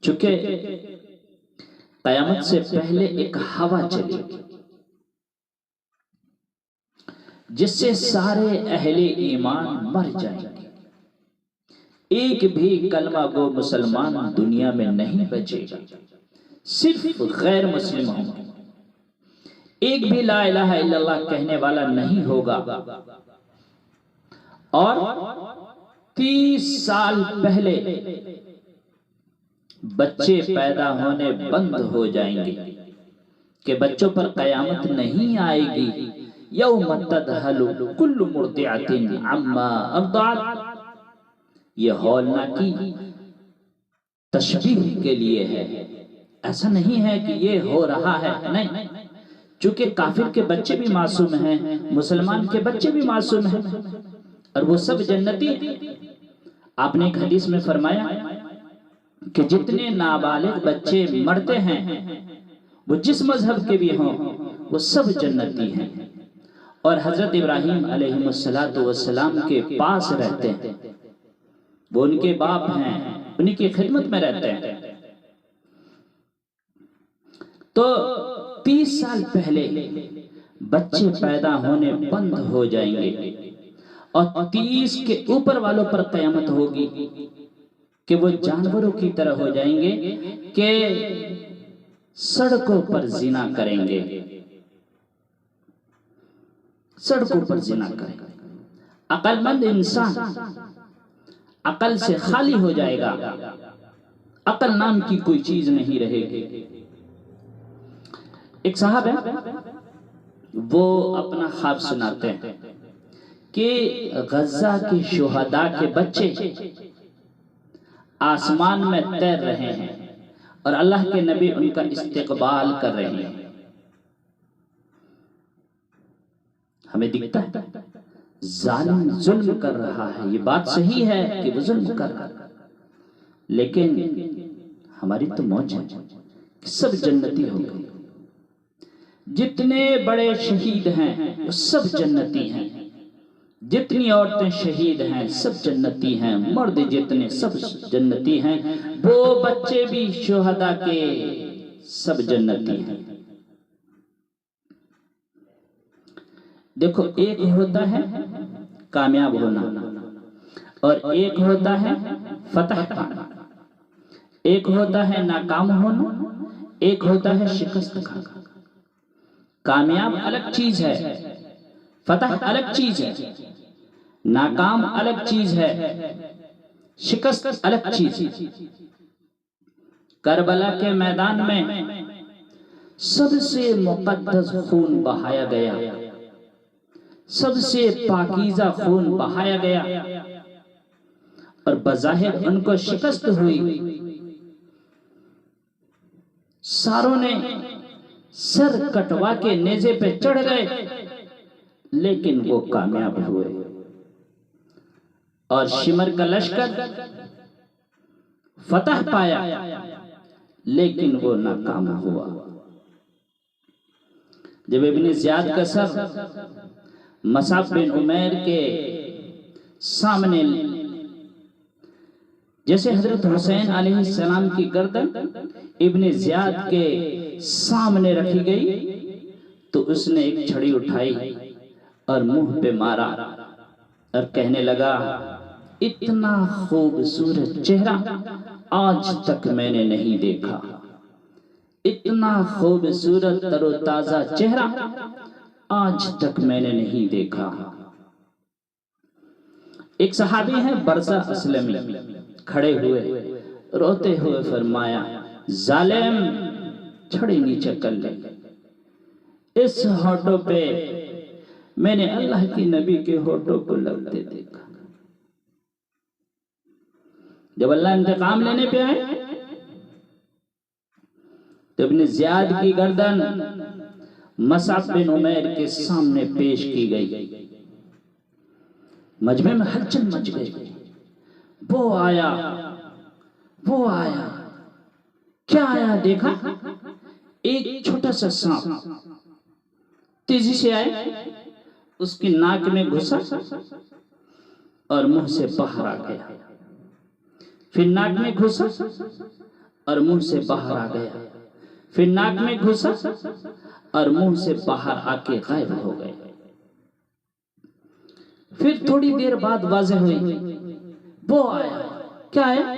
چونکہ قیامت سے پہلے ایک ہوا چلی جس سے سارے اہل ایمان مر جائیں گے، ایک بھی کلمہ گو مسلمان دنیا میں نہیں بچے گا، صرف غیر مسلم ہوں گے، ایک بھی لا الہ الا اللہ کہنے والا نہیں ہوگا، اور 30 سال پہلے بچے پیدا ہونے بند ہو جائیں گے کہ بچوں پر قیامت نہیں آئے گی۔ یوم تذہل کل مرضعۃ عما ارضعت، یہ ہولناکی تشبیہ کے لیے ہے، ایسا نہیں ہے کہ یہ ہو رہا ہے، نہیں، چونکہ کافر کے بچے بھی معصوم ہیں، مسلمان کے بچے بھی معصوم ہیں، اور وہ سب جنتی ہیں۔ آپ نے ایک حدیث میں فرمایا کہ جتنے نابالغ بچے مرتے ہیں وہ جس مذہب کے بھی ہوں وہ سب جنتی ہیں، اور حضرت ابراہیم علیہ السلام کے پاس رہتے ہیں، وہ ان کے باپ ہیں، انہی کی خدمت میں رہتے ہیں۔ تو 30 سال پہلے بچے پیدا ہونے بند ہو جائیں گے، اور 30 کے اوپر والوں پر قیامت ہوگی کہ وہ جانوروں کی طرح ہو جائیں گے کہ سڑکوں پر زنا کریں گے، سڑکوں پر زنا کریں گے۔ عقل مند انسان عقل سے خالی ہو جائے گا، عقل نام کی کوئی چیز نہیں رہے گی۔ ایک صاحب ہے، وہ اپنا خواب سناتے ہیں کہ غزہ کے شہداء کے بچے آسمان میں تیر رہے ہیں اور اللہ کے نبی ان کا استقبال کر رہے ہیں۔ ہمیں دکھتا ہے ظالم ظلم کر رہا ہے، یہ بات صحیح ہے کہ وہ ظلم کر رہا ہے، لیکن ہماری تو موج ہے کہ سب جنتی ہو گئے، جتنے بڑے شہید ہیں وہ سب جنتی ہیں، جتنی عورتیں شہید ہیں سب جنتی ہیں، مرد جتنے سب جنتی ہیں، وہ بچے بھی شہداء کے سب جنتی ہیں۔ دیکھو، ایک ہوتا ہے کامیاب ہونا اور ایک ہوتا ہے فتح پانا، ایک ہوتا ہے ناکام ہونا، ایک ہوتا ہے شکست کھانا۔ کامیاب الگ چیز ہے، فتح الگ چیز ہے، ناکام الگ چیز ہے، شکست الگ چیز ہے۔ کربلا کے میدان میں سب سے مقدس خون بہایا گیا، سب سے پاکیزہ خون بہایا گیا، اور بظاہر ان کو شکست ہوئی، ساروں نے سر کٹوا کے نیزے پہ چڑھ گئے، لیکن وہ کامیاب ہوئے، اور شمر کا لشکر فتح پایا لیکن وہ ناکام ہوا۔ جب ابن زیاد کا سر مصعب بن عمیر کے سامنے، جیسے حضرت حسین علیہ السلام کی گردن ابن زیاد کے سامنے رکھی گئی، تو اس نے ایک چھڑی اٹھائی اور منہ پہ مارا اور کہنے لگا، اتنا خوبصورت چہرہ آج تک میں نے نہیں دیکھا، اتنا خوبصورت تر و تازہ چہرہ آج تک میں نے نہیں دیکھا۔ ایک صحابی ہے برزہ اسلمی، کھڑے ہوئے روتے ہوئے فرمایا، ظالم چھڑی نیچے کر لے، اس ہونٹوں پہ میں نے اللہ کی نبی کے ہونٹوں کو لگتے دیکھا۔ جب اللہ انتقام لینے پہ آئے تو ابن زیاد کی گردن مصعب بن عمیر کے سامنے پیش کی گئی، مجمع میں ہلچل مچ گئی، وہ آیا، کیا آیا دیکھا، ایک چھوٹا سا سانپ تیزی سے آئے، اس کی ناک میں گھسا اور منہ سے باہر آ گیا، پھر ناک میں گھسا اور منہ سے باہر آ گیا، پھر ناک میں گھسا اور منہ سے باہر آ کے غائب ہو گئے۔ پھر تھوڑی دیر بعد واضح ہوئی، وہ آیا، کیا آیا؟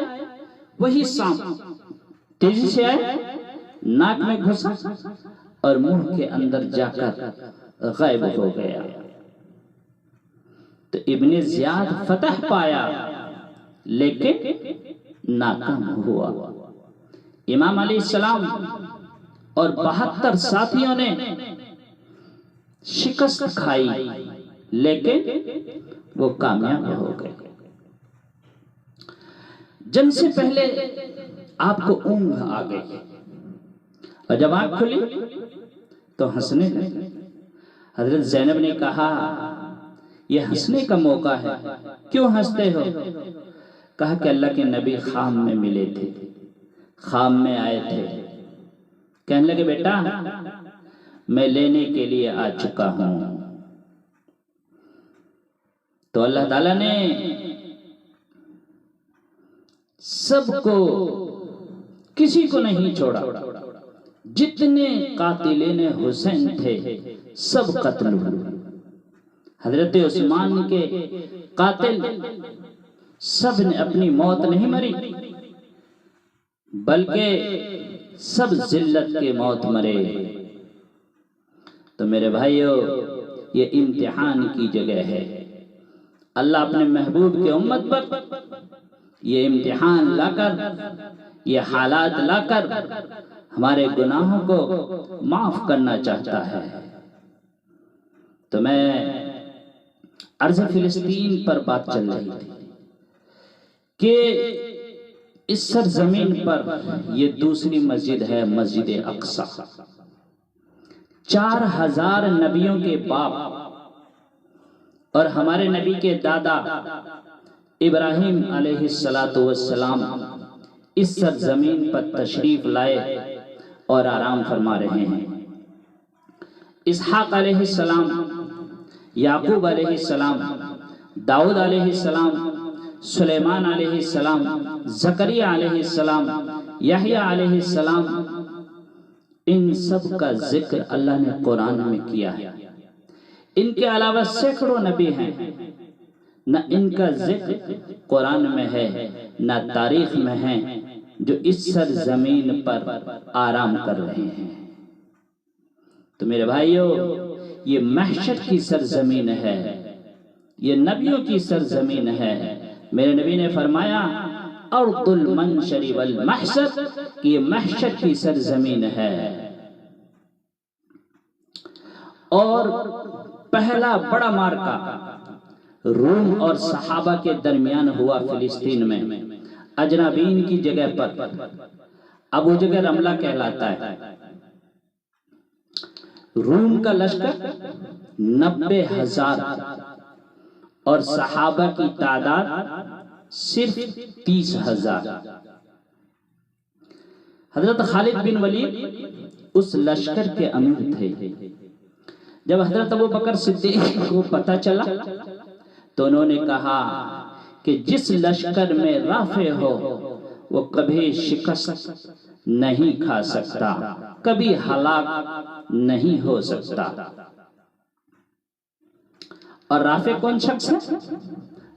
وہی سانپ تیزی سے آیا، ناک میں گھسا اور منہ کے اندر جا کر غائب ہو گیا۔ تو ابن زیاد فتح پایا لیکن ناکام ہوا۔ امام علیہ السلام اور 72 ساتھیوں نے شکست کھائی لیکن وہ کامیاب ہو گئے۔ جنگ سے پہلے آپ کو اونگ آ گئی اور جب آنکھ کھلی تو ہنسنے لگے۔ حضرت زینب نے کہا یہ ہنسنے کا موقع ہے، کیوں ہنستے ہو؟ کہا کہ اللہ کے نبی خام میں ملے تھے، خام میں آئے تھے، کہنے لگے بیٹا میں لینے کے لیے آ چکا ہوں۔ تو اللہ تعالیٰ نے سب کو، کسی کو نہیں چھوڑا، جتنے قاتلین حسین تھے سب قتل ہوئے۔ حضرت عثمان کے قاتل سب نے اپنی موت نہیں مری بلکہ سب ذلت کے موت مرے۔ تو میرے بھائیو یہ امتحان کی جگہ ہے۔ اللہ اپنے محبوب کی امت پر یہ امتحان لا کر، یہ حالات لا کر ہمارے گناہوں کو معاف کرنا چاہتا ہے۔ تو میں عرض فلسطین پر بات چل رہی تھی کہ اس سرزمین پر یہ دوسری مسجد ہے، مسجد اقصی۔ 4000 نبیوں کے باپ اور ہمارے نبی کے دادا ابراہیم علیہ السلام اس سرزمین پر تشریف لائے اور آرام فرما رہے ہیں۔ اسحاق علیہ السلام، یعقوب علیہ السلام، داؤد علیہ السلام، سلیمان علیہ السلام، زکریا علیہ السلام، یحییٰ علیہ السلام، ان سب کا ذکر اللہ نے قرآن میں کیا ہے۔ ان کے علاوہ سینکڑوں نبی ہیں، نہ ان کا ذکر قرآن میں ہے نہ تاریخ میں ہے، جو اس سرزمین پر آرام کر رہے ہیں۔ تو میرے بھائیو یہ محشر کی سرزمین ہے، یہ نبیوں کی سرزمین ہے۔ میرے نبی نے فرمایا ارض المنشر والمحشر، کہ یہ محشر کی سرزمین ہے۔ اور پہلا بڑا مارکا روم اور صحابہ کے درمیان ہوا فلسطین میں، اجنابین کی جگہ پر، اب وہ جگہ رملہ کہلاتا ہے۔ روم کا لشکر 90,000 اور صحابہ کی تعداد صرف 30,000۔ حضرت خالد بن ولید اس لشکر کے امیر تھے۔ جب حضرت ابوبکر صدیق کو پتہ چلا تو انہوں نے کہا کہ جس لشکر میں رافع ہو وہ کبھی شکست نہیں کھا سکتا، کبھی ہلاک نہیں ہو سکتا۔ اور رافع کون شخص ہے؟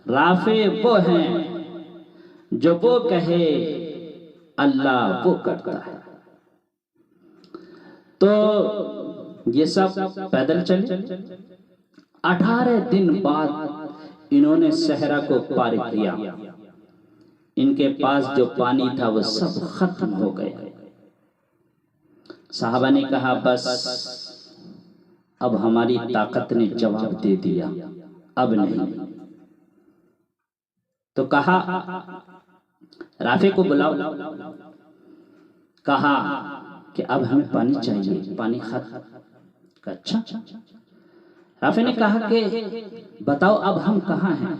رافع وہ ہیں جو وہ کہے اللہ وہ کرتا ہے۔ تو یہ سب پیدل چلے، 18 دن بعد انہوں نے صحرا کو پار کیا۔ ان کے پاس جو پانی تھا وہ سب ختم ہو گئے۔ صحابہ نے کہا بس اب ہماری طاقت نے جواب دے دیا، اب نہیں۔ تو کہا رافع کو بلاؤ، کہا کہ اب ہمیں پانی چاہیے، پانی ختم۔ اچھا، رافع نے کہا کہ بتاؤ اب ہم کہاں ہیں؟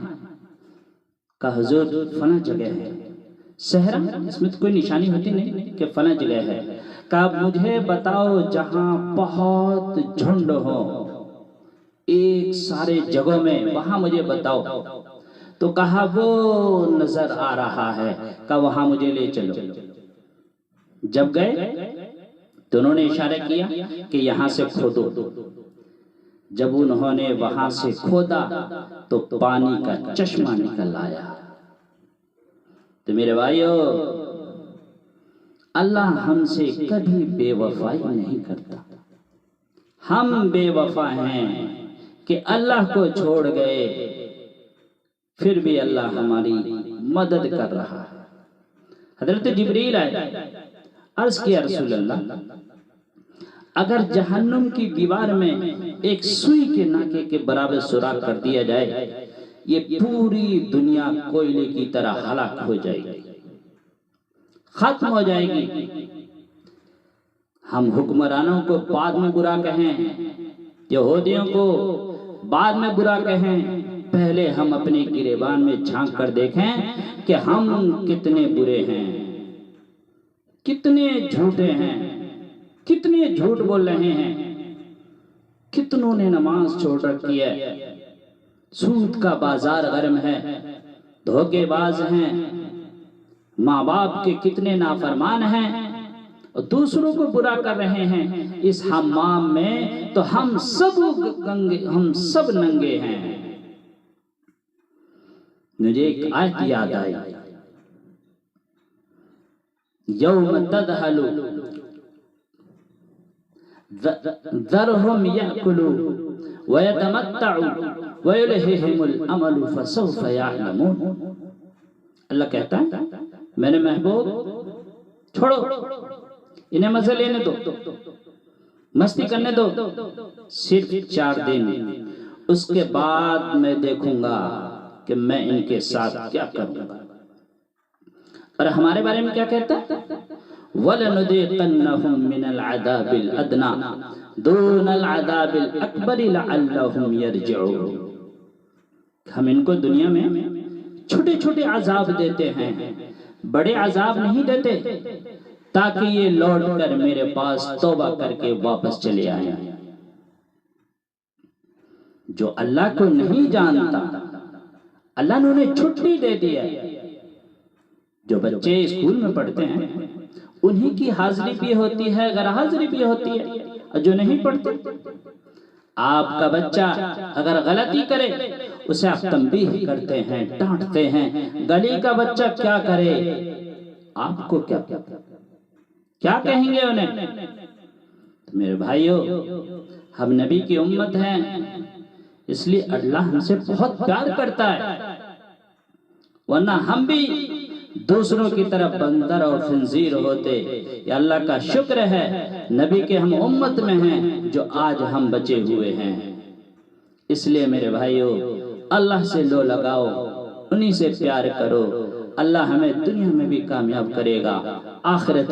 کہا حضور فلاں جگہ ہے۔ صحرا اس میں تو کوئی نشانی ہوتی نہیں کہ فلاں جگہ ہے۔ کہا مجھے بتاؤ جہاں بہت جھنڈ ہو ایک سارے جگہوں میں، وہاں مجھے بتاؤ۔ تو کہا وہ نظر آ رہا ہے، کہا وہاں مجھے لے چلو۔ جب گئے تو انہوں نے اشارہ کیا کہ یہاں سے کھودو. جب انہوں نے وہاں سے کھودا تو پانی کا چشمہ نکل آیا. تو میرے بھائیو، اللہ ہم سے کبھی بے وفائی نہیں کرتا. ہم بے وفا ہیں کہ اللہ کو چھوڑ گئے، پھر بھی اللہ ہماری مدد کر رہا ہے. حضرت جبریل آئے، عرض کیا رسول اللہ، اگر جہنم کی دیوار میں ایک سوئی کے ناکے کے برابر سوراخ کر دیا جائے، یہ پوری دنیا کوئلے کی طرح ہلاک ہو جائے گی، ختم ہو جائے گی. ہم حکمرانوں کو بعد میں برا کہیں، یہودیوں کو بعد میں برا کہیں، پہلے ہم اپنے گریبان میں جھانک کر دیکھیں کہ ہم کتنے برے ہیں، کتنے جھوٹے ہیں، کتنے جھوٹ بول رہے ہیں. کتنوں نے نماز چھوڑ رکھی ہے، سود کا بازار گرم ہے، دھوکے باز ہیں، ماں باپ کے کتنے نافرمان ہیں اور دوسروں کو برا کر رہے ہیں. اس حمام میں تو ہم سب ننگے ہیں. مجھے ایک آیت یاد آئی، یوم تذہل ذرہم یأکلوا ویتمتعوا ویلہہم الامل فسوف یعلمون. اللہ کہتا ہے میں نے محبوب چھوڑو، انہیں مزے لینے دو، مستی کرنے دو، صرف 4 دن، اس کے بعد میں دیکھوں گا کہ میں ان کے ساتھ کیا کروں گا. اور ہمارے بارے میں کیا کہتا ہے؟ وَلَنُذِيقَنَّهُم مِّنَ الْعَذَابِ الْأَدْنَىٰ دُونَ الْعَذَابِ الْأَكْبَرِ لَعَلَّهُمْ يَرْجِعُونَ. ہم ان کو دنیا میں چھوٹے چھوٹے عذاب دیتے ہیں، بڑے عذاب نہیں دیتے، تاکہ یہ لوٹ کر میرے پاس توبہ کر کے واپس چلے آئیں. جو اللہ کو نہیں جانتا، اللہ نے انہیں چھٹی دے دی ہے. جو بچے اسکول میں پڑھتے ہیں انہی کی حاضری بھی ہوتی ہے، غیر حاضری بھی ہوتی ہے. اور جو نہیں پڑھتے، آپ کا بچہ اگر غلطی کرے اسے آپ تنبیہ کرتے ہیں، ڈانٹتے ہیں. گلی کا بچہ کیا کرے، آپ کو کیا کہیں گے انہیں؟ میرے بھائیو، ہم نبی کی امت ہیں، اس لیے اللہ ہم سے بہت پیار کرتا ہے، ورنہ ہم بھی دوسروں کی طرف بندر اور خنزیر ہوتے. یہ اللہ کا شکر ہے نبی کے ہم امت میں ہیں جو آج ہم بچے ہوئے ہیں. اس لیے میرے بھائیو، اللہ سے لو لگاؤ، انہی سے پیار کرو. اللہ ہمیں دنیا میں بھی کامیاب کرے گا، آخرت